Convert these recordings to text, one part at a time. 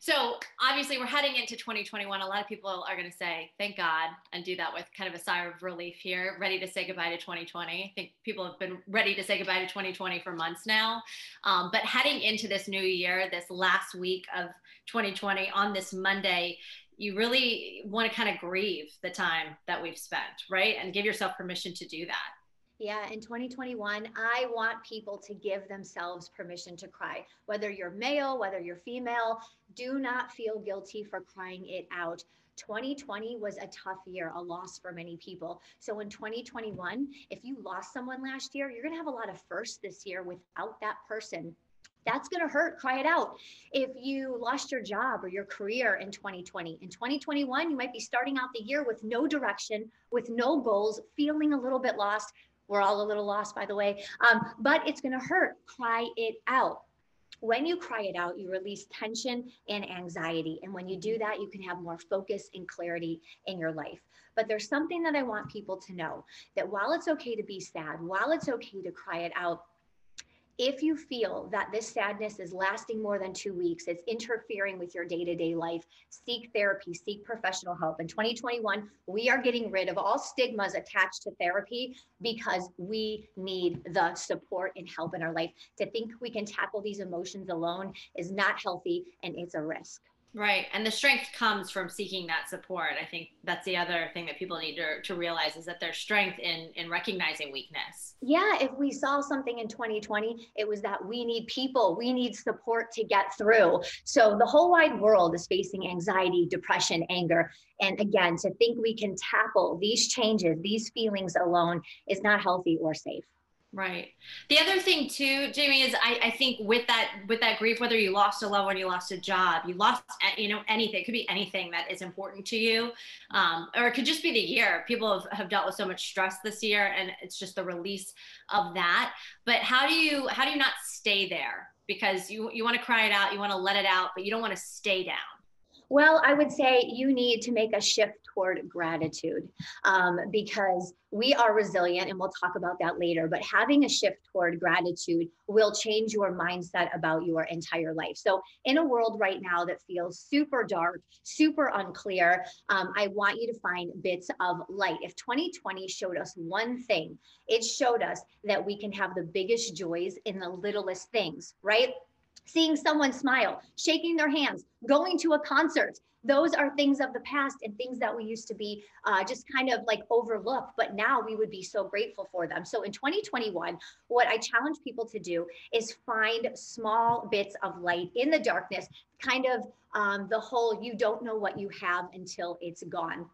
So obviously we're heading into 2021. A lot of people are going to say, thank God, and do that with kind of a sigh of relief here, ready to say goodbye to 2020. I think people have been ready to say goodbye to 2020 for months now. But heading into this new year, this last week of 2020 on this Monday, you really want to kind of grieve the time that we've spent, right? And give yourself permission to do that. Yeah, in 2021, I want people to give themselves permission to cry. Whether you're male, whether you're female, do not feel guilty for crying it out. 2020 was a tough year, a loss for many people. So in 2021, if you lost someone last year, you're going to have a lot of firsts this year without that person. That's going to hurt. Cry it out. If you lost your job or your career in 2020, in 2021, you might be starting out the year with no direction, with no goals, feeling a little bit lost. We're all a little lost, by the way, but it's going to hurt. Cry it out. When you cry it out, you release tension and anxiety. And when you do that, you can have more focus and clarity in your life. But there's something that I want people to know, that while it's okay to be sad, while it's okay to cry it out, if you feel that this sadness is lasting more than 2 weeks, it's interfering with your day-to-day life, seek therapy, seek professional help. In 2021, we are getting rid of all stigmas attached to therapy because we need the support and help in our life. To think we can tackle these emotions alone is not healthy, and it's a risk. Right. And the strength comes from seeking that support. I think that's the other thing that people need to realize, is that there's strength in recognizing weakness. Yeah, if we saw something in 2020, it was that we need people, we need support to get through. So the whole wide world is facing anxiety, depression, anger. And again, to think we can tackle these changes, these feelings alone is not healthy or safe. Right. The other thing too, Jamie, is I think with that grief, whether you lost a loved one, you lost a job, you lost anything. It could be anything that is important to you, or it could just be the year. People have dealt with so much stress this year, and it's just the release of that. But how do you not stay there? Because you want to cry it out, you want to let it out, but you don't want to stay down. Well, I would say you need to make a shift toward gratitude, because we are resilient, and we'll talk about that later. But having a shift toward gratitude will change your mindset about your entire life. So in a world right now that feels super dark, super unclear, I want you to find bits of light. If 2020 showed us one thing, it showed us that we can have the biggest joys in the littlest things, right? Seeing someone smile, shaking their hands, going to a concert. Those are things of the past and things that we used to be just kind of like overlooked, but now we would be so grateful for them. So in 2021, what I challenge people to do is find small bits of light in the darkness, kind of the whole you don't know what you have until it's gone.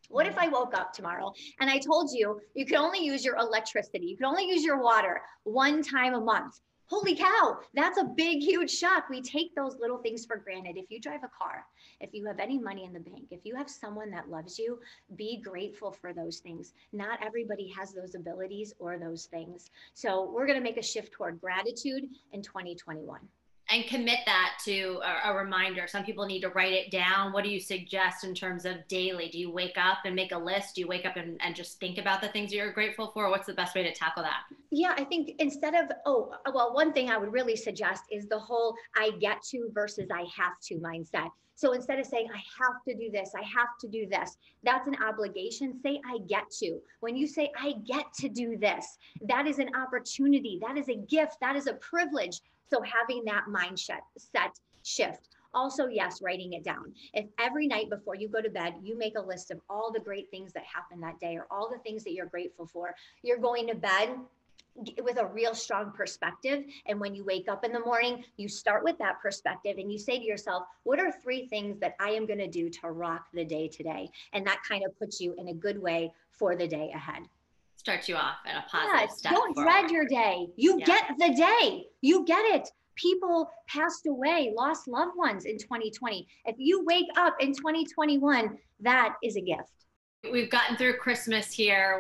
What if I woke up tomorrow and I told you you could only use your electricity, you could only use your water one time a month? Holy cow, that's a big, huge shock. We take those little things for granted. If you drive a car, if you have any money in the bank, if you have someone that loves you, be grateful for those things. Not everybody has those abilities or those things. So we're going to make a shift toward gratitude in 2021. And commit that to a reminder. Some people need to write it down. What do you suggest in terms of daily? Do you wake up and make a list? Do you wake up and just think about the things you're grateful for? What's the best way to tackle that? Yeah, I think instead of, one thing I would really suggest is the whole I get to versus I have to mindset. So instead of saying, I have to do this, I have to do this, that's an obligation. Say, I get to. When you say, I get to do this, that is an opportunity. That is a gift. That is a privilege. So having that mindset set shift. Also, yes, writing it down. If every night before you go to bed, you make a list of all the great things that happened that day or all the things that you're grateful for, you're going to bed with a real strong perspective. And when you wake up in the morning, you start with that perspective and you say to yourself, what are 3 things that I am going to do to rock the day today? And that kind of puts you in a good way for the day ahead. Starts you off in a positive step. Don't dread your day. You get the day. You get it. People passed away, lost loved ones in 2020. If you wake up in 2021, that is a gift. We've gotten through Christmas here,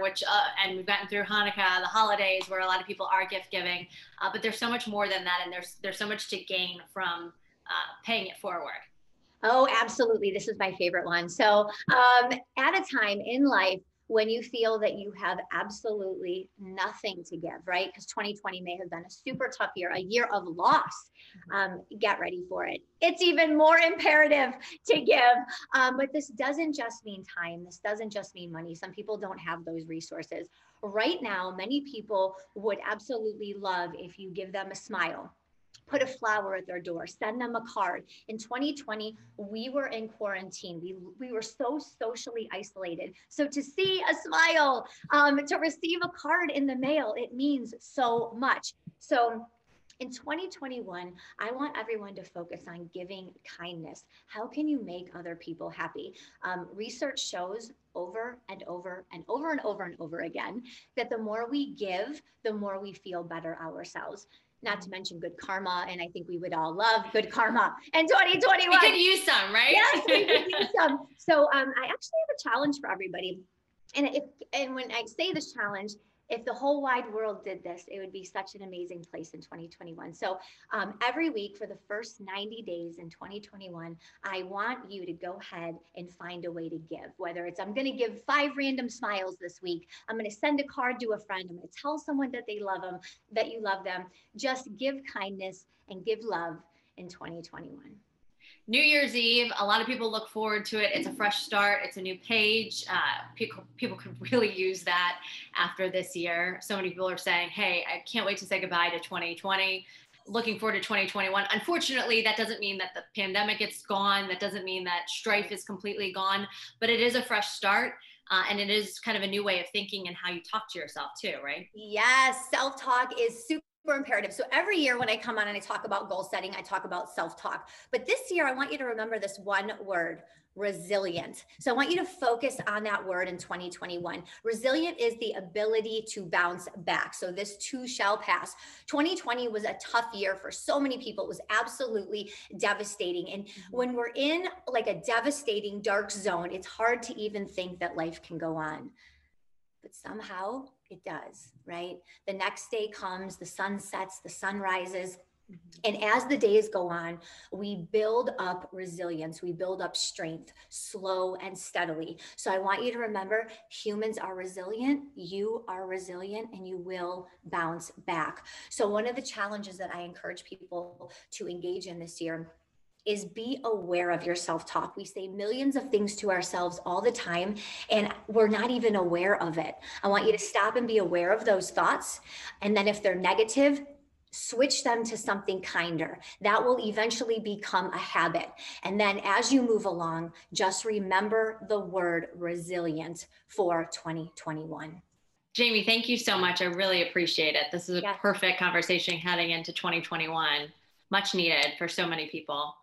and we've gotten through Hanukkah, the holidays, where a lot of people are gift giving. But there's so much more than that, and there's so much to gain from paying it forward. Oh, absolutely. This is my favorite one. So at a time in life when you feel that you have absolutely nothing to give, right? Because 2020 may have been a super tough year, a year of loss. Get ready for it. It's even more imperative to give. But this doesn't just mean time. This doesn't just mean money. Some people don't have those resources. Right now, many people would absolutely love if you give them a smile, put a flower at their door, send them a card. In 2020, we were in quarantine. We were so socially isolated. So to see a smile, to receive a card in the mail, it means so much. So in 2021, I want everyone to focus on giving kindness. How can you make other people happy? Research shows over and over and over and over and over again that the more we give, the more we feel better ourselves. Not to mention good karma, and I think we would all love good karma in 2021. We could use some, right? Yes, we could use some. So I actually have a challenge for everybody. And when I say this challenge, if the whole wide world did this, it would be such an amazing place in 2021. So every week for the first 90 days in 2021, I want you to go ahead and find a way to give. Whether it's I'm going to give 5 random smiles this week, I'm going to send a card to a friend, I'm going to tell someone that they love them, that you love them. Just give kindness and give love in 2021. New Year's Eve, a lot of people look forward to it. It's a fresh start. It's a new page. People could really use that after this year. So many people are saying, hey, I can't wait to say goodbye to 2020. Looking forward to 2021. Unfortunately, that doesn't mean that the pandemic is gone. That doesn't mean that strife is completely gone, but it is a fresh start. And it is kind of a new way of thinking and how you talk to yourself too, right? Yes, self-talk is super imperative. So every year when I come on and I talk about goal setting, I talk about self-talk. But this year, I want you to remember this one word, resilient. So I want you to focus on that word in 2021. Resilient is the ability to bounce back. So this too shall pass. 2020 was a tough year for so many people. It was absolutely devastating. And when we're in like a devastating dark zone, it's hard to even think that life can go on. But somehow it does, right? The next day comes, the sun sets, the sun rises. And as the days go on, we build up resilience, we build up strength, slow and steadily. So I want you to remember, humans are resilient, you are resilient, and you will bounce back. So one of the challenges that I encourage people to engage in this year is be aware of your self-talk. We say millions of things to ourselves all the time, and we're not even aware of it. I want you to stop and be aware of those thoughts. And then if they're negative, switch them to something kinder. That will eventually become a habit. And then as you move along, just remember the word resilient for 2021. Jaime, thank you so much. I really appreciate it. This is a perfect conversation heading into 2021. Much needed for so many people.